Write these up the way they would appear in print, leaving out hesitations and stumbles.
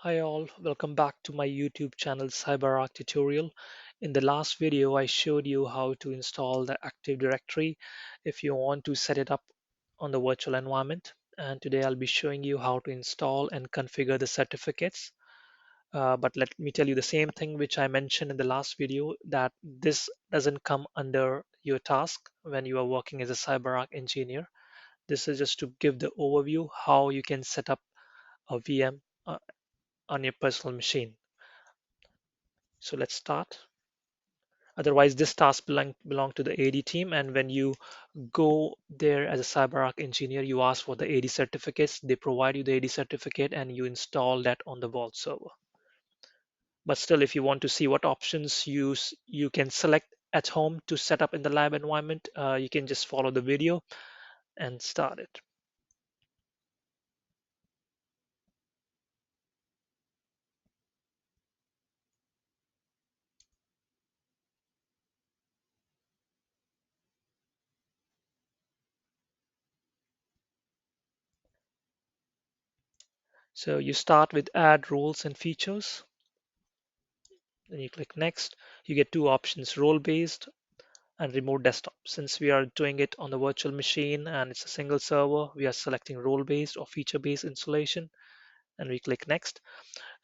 Hi all, welcome back to my YouTube channel CyberArk tutorial. In the last video, I showed you how to install the Active Directory if you want to set it up on the virtual environment. And today I'll be showing you how to install and configure the certificates. But let me tell you the same thing which I mentioned in the last video, that this doesn't come under your task when you are working as a CyberArk engineer. This is just to give the overview how you can set up a VM on your personal machine. So let's start. Otherwise, this task belong to the AD team. And when you go there as a CyberArk engineer, you ask for the AD certificates. They provide you the AD certificate and you install that on the Vault server. But still, if you want to see what options you can select at home to set up in the lab environment, you can just follow the video and start it. So you start with add roles and features. Then you click next. You get two options, role-based and remote desktop. Since we are doing it on the virtual machine and it's a single server, we are selecting role-based or feature-based installation, and we click next.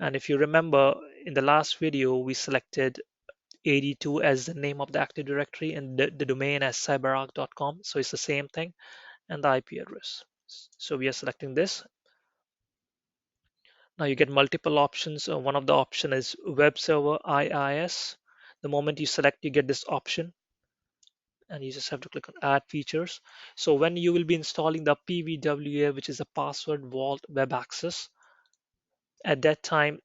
And if you remember, in the last video, we selected AD2 as the name of the Active Directory and the domain as cyberark.com. So it's the same thing, and the IP address. So we are selecting this. Now you get multiple options. One of the option is web server IIS. The moment you select, you get this option, and you just have to click on add features. So when you will be installing the PVWA, which is a password vault web access, at that time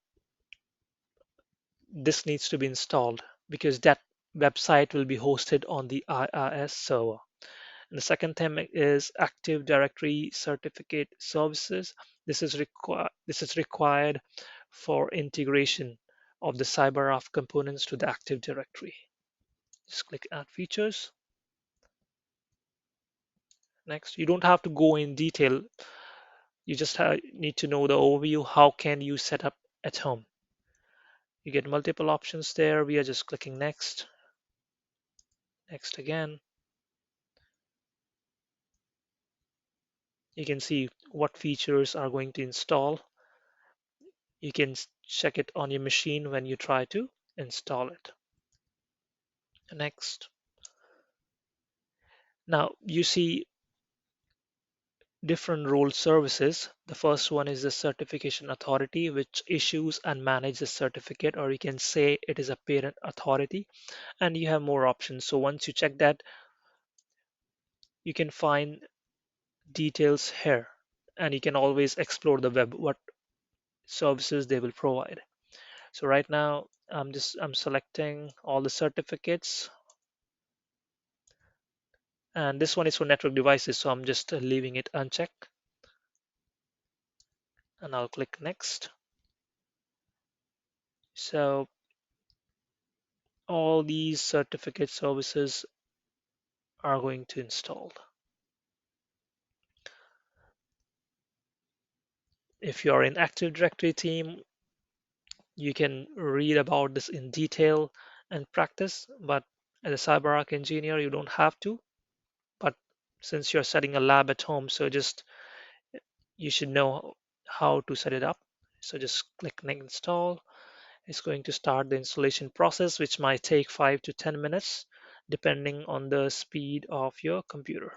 this needs to be installed because that website will be hosted on the IIS server. And the second thing is Active Directory Certificate Services. This is required for integration of the CyberArk components to the Active Directory. Just click add features. Next, you don't have to go in detail. You just need to know the overview. How can you set up at home? You get multiple options there. We are just clicking next, next again. You can see what features are going to install. You can check it on your machine when you try to install it. Next. Now you see different role services. The first one is the certification authority, which issues and manages the certificate, or you can say it is a parent authority, and you have more options. So once you check that, you can find details here, and you can always explore the web what services they will provide. So right now I'm selecting all the certificates, and this one is for network devices, so I'm just leaving it unchecked, and I'll click next. So all these certificate services are going to install. If you are in Active Directory team, you can read about this in detail and practice, but as a CyberArk engineer, you don't have to. But since you're setting a lab at home, so just you should know how to set it up. So just click next install. It's going to start the installation process, which might take 5 to 10 minutes, depending on the speed of your computer.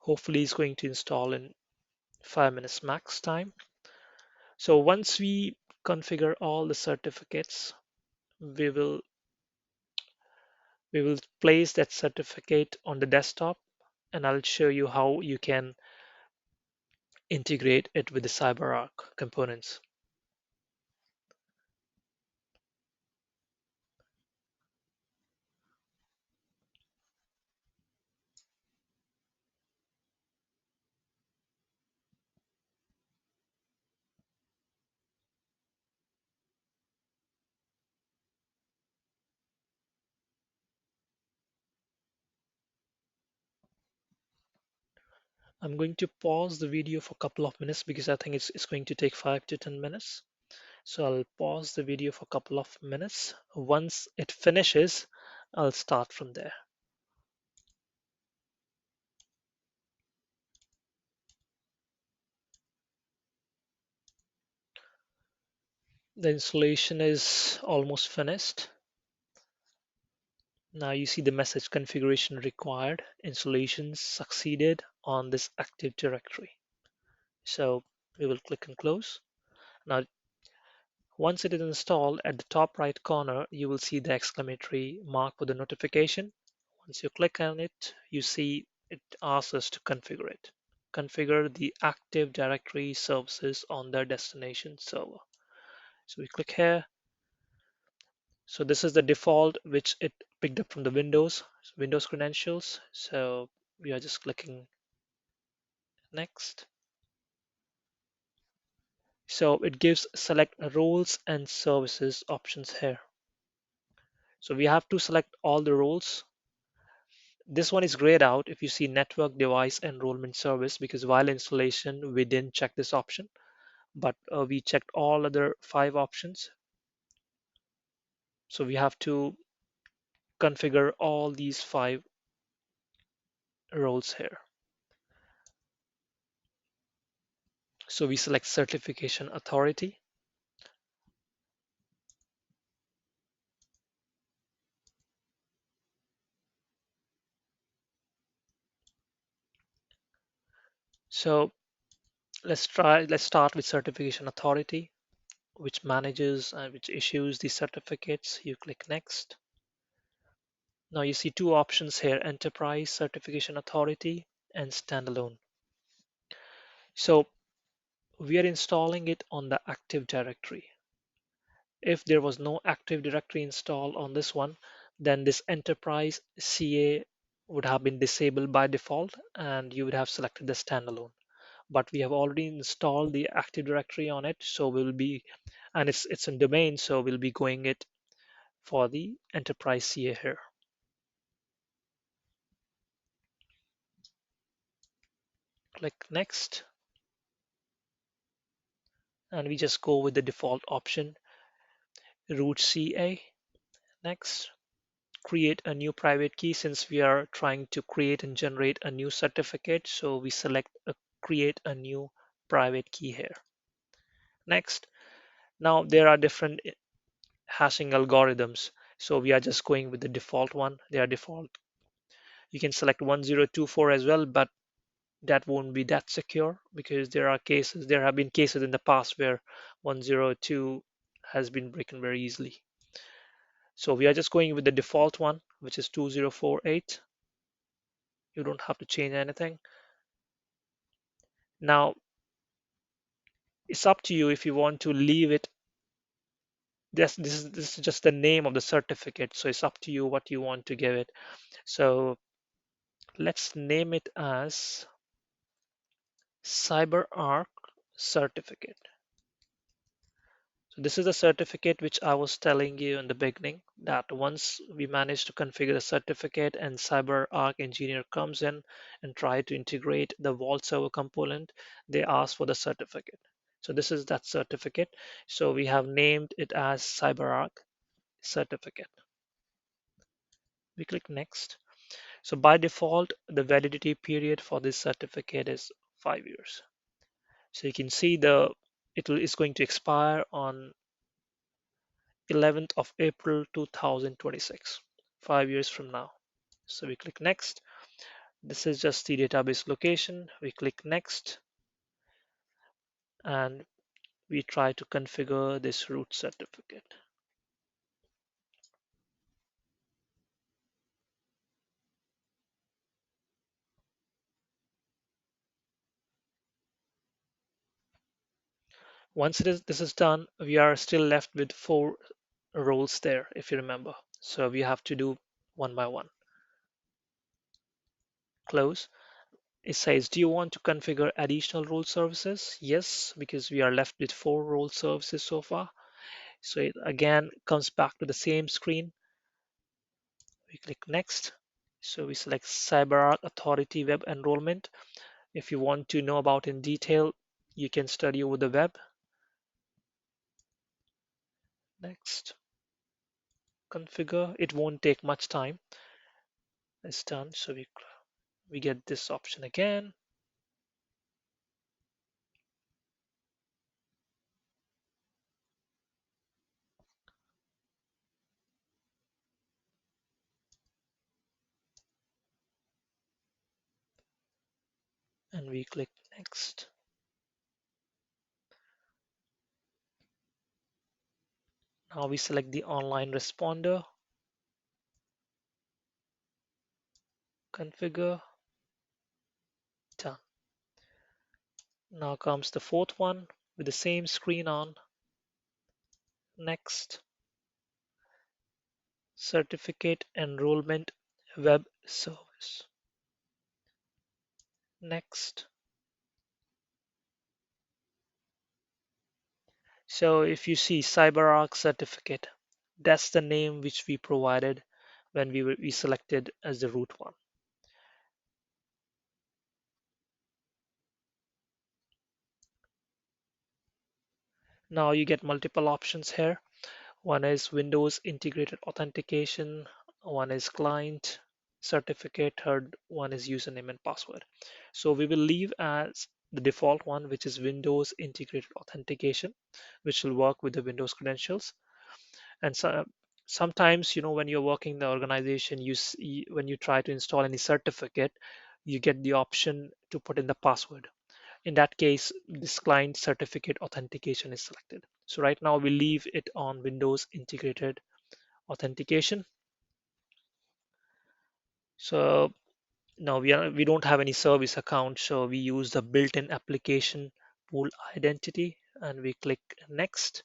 Hopefully it's going to install in 5 minutes max time. So once we configure all the certificates, we will we will place that certificate on the desktop, and I'll show you how you can integrate it with the CyberArk components. I'm going to pause the video for a couple of minutes because I think it's going to take 5 to 10 minutes. So I'll pause the video for a couple of minutes. Once it finishes, I'll start from there. The installation is almost finished. Now you see the message configuration required. Installation succeeded on this Active Directory. So we will click and close. Now, once it is installed, at the top right corner, you will see the exclamatory mark with the notification. Once you click on it, you see it asks us to configure it. Configure the Active Directory services on their destination server. So we click here. So this is the default which it picked up from the Windows credentials. So we are just clicking next. So it gives select roles and services options here. So we have to select all the roles. This one is grayed out if you see network device enrollment service, because while installation we didn't check this option, but we checked all other 5 options. So we have to configure all these 5 roles here. So we select certification authority. So let's start with certification authority, which manages and which issues the certificates. You click next. Now you see 2 options here: enterprise certification authority and standalone. So we are installing it on the Active Directory. If there was no Active Directory installed on this one, then this enterprise CA would have been disabled by default and you would have selected the standalone. But we have already installed the Active Directory on it, so we'll be, and it's in domain, so we'll be going it for the enterprise CA here. Click next, and we just go with the default option, root CA. Next, create a new private key. Since we are trying to create and generate a new certificate, so we select create a new private key here. Next, now there are different hashing algorithms, so we are just going with the default one. They are default. You can select 1024 as well, but that won't be that secure because there have been cases in the past where 102 has been broken very easily. So we are just going with the default one, which is 2048. You don't have to change anything. Now, it's up to you if you want to leave it. This is just the name of the certificate, so it's up to you what you want to give it. So let's name it as CyberArk certificate. So this is the certificate which I was telling you in the beginning, that once we manage to configure the certificate and CyberArk engineer comes in and try to integrate the Vault Server component, they ask for the certificate. So this is that certificate. So we have named it as CyberArk certificate. We click next. So by default, the validity period for this certificate is 5 years. So you can see it's going to expire on 11th of April 2026, 5 years from now. So we click next. This is just the database location. We click next and we try to configure this root certificate. Once this is done, we are still left with 4 roles there, if you remember. So we have to do one by one. Close. It says, do you want to configure additional role services? Yes, because we are left with 4 role services so far. So it again comes back to the same screen. We click next. So we select CyberArk Authority Web Enrollment. If you want to know about in detail, you can study over the web. Next, configure. It won't take much time. It's done. So we get this option again, and we click next. Now we select the online responder, configure, done. Now comes the fourth one with the same screen on, next. Certificate enrollment web service, next. So if you see CyberArk certificate, that's the name which we provided when we selected as the root one. Now you get multiple options here. One is Windows integrated authentication, one is client certificate, third one is username and password. So we will leave as the default one, which is Windows integrated authentication, which will work with the Windows credentials. And so, sometimes, when you're working in the organization, you see when you try to install any certificate, you get the option to put in the password. In that case, this client certificate authentication is selected. So right now we leave it on Windows integrated authentication. So now we don't have any service account, so we use the built-in application pool identity, and we click next.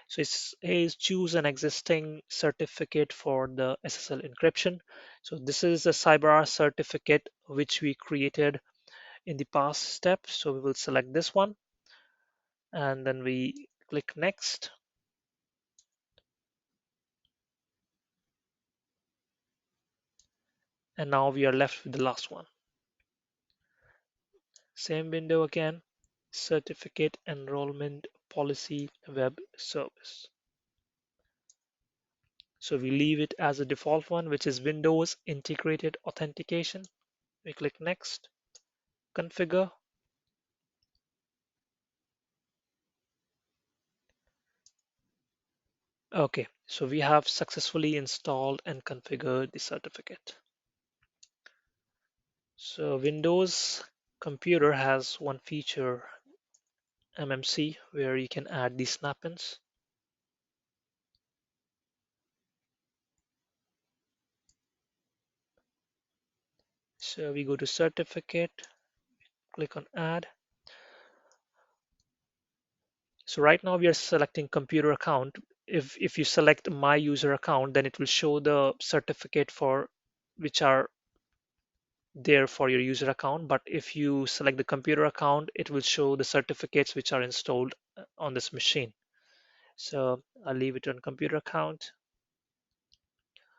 So it says choose an existing certificate for the SSL encryption. So this is a CyberArk certificate which we created in the past step. So we will select this one, and then we click next. And now we are left with the last one. Same window again, certificate enrollment policy web service. So we leave it as a default one, which is Windows integrated authentication. We click next, configure. Okay, so we have successfully installed and configured the certificate. So Windows computer has one feature, MMC, where you can add the snap-ins. So we go to certificate, click on add. So right now we are selecting computer account. If you select my user account, then it will show the certificate for which are there for your user account. But if you select the computer account, it will show the certificates which are installed on this machine. So I'll leave it on computer account.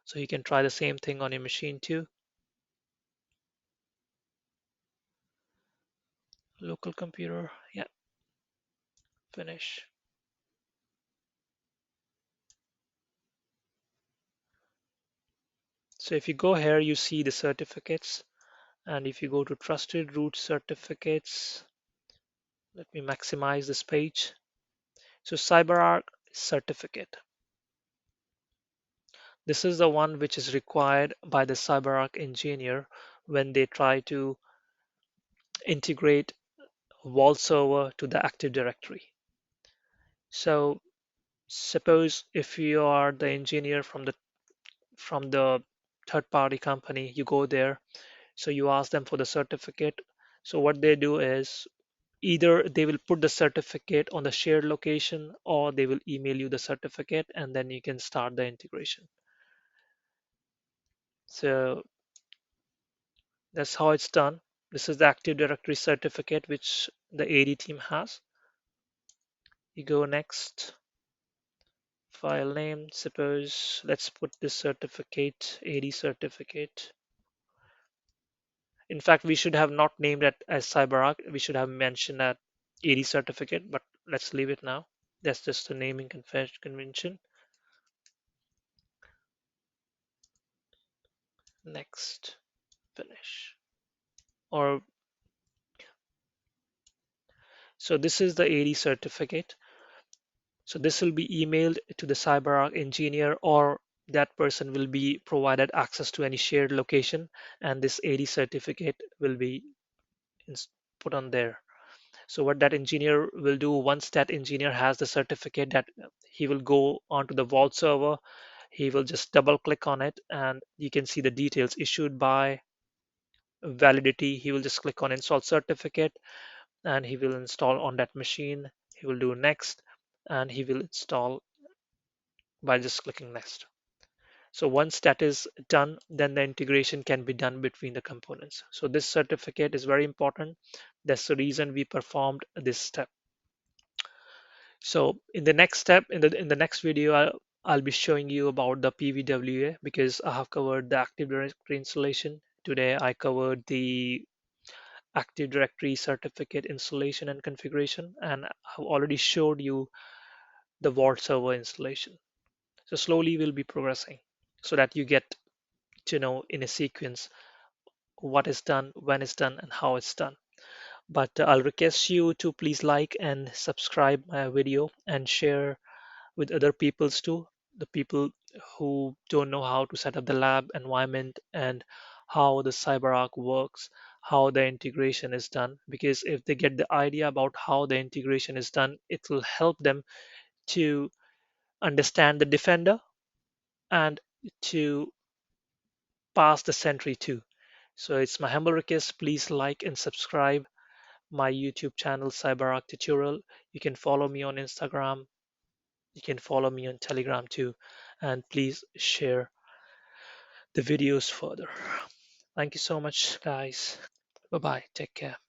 So you can try the same thing on your machine too. Local computer, yeah, finish. So if you go here, you see the certificates. And if you go to trusted root certificates, let me maximize this page. So CyberArk certificate. This is the one which is required by the CyberArk engineer when they try to integrate Vault server to the Active Directory. So suppose if you are the engineer from the third party company, you go there, so you ask them for the certificate. So what they do is either they will put the certificate on the shared location, or they will email you the certificate, and then you can start the integration. So that's how it's done. This is the Active Directory certificate which the AD team has. You go next, file name, suppose let's put this certificate, AD certificate. In fact, we should have not named it as CyberArk. We should have mentioned that AD certificate, but let's leave it now. That's just a naming convention. Next, finish. Or so this is the AD certificate. So this will be emailed to the CyberArk engineer, or that person will be provided access to any shared location, and this AD certificate will be put on there. So what that engineer will do, once that engineer has the certificate, that he will go onto the Vault server, he will just double click on it, and you can see the details issued by validity. He will just click on install certificate, and he will install on that machine. He will do next, and he will install by just clicking next. So once that is done, then the integration can be done between the components. So this certificate is very important. That's the reason we performed this step. So in the next step, in the next video, I'll be showing you about the PVWA, because I have covered the Active Directory installation. Today I covered the Active Directory certificate installation and configuration, and I've already showed you the Vault server installation. So slowly we'll be progressing so that you get to know in a sequence what is done, when it's done, and how it's done. But I'll request you to please like and subscribe my video and share with other peoples too, the people who don't know how to set up the lab environment and how the CyberArk works, how the integration is done. Because if they get the idea about how the integration is done, it will help them to understand the Defender and to pass the Sentry too. So it's my humble request, please like and subscribe my YouTube channel, CyberArk Tutorial. You can follow me on Instagram. You can follow me on Telegram too. And please share the videos further. Thank you so much, guys. Bye bye. Take care.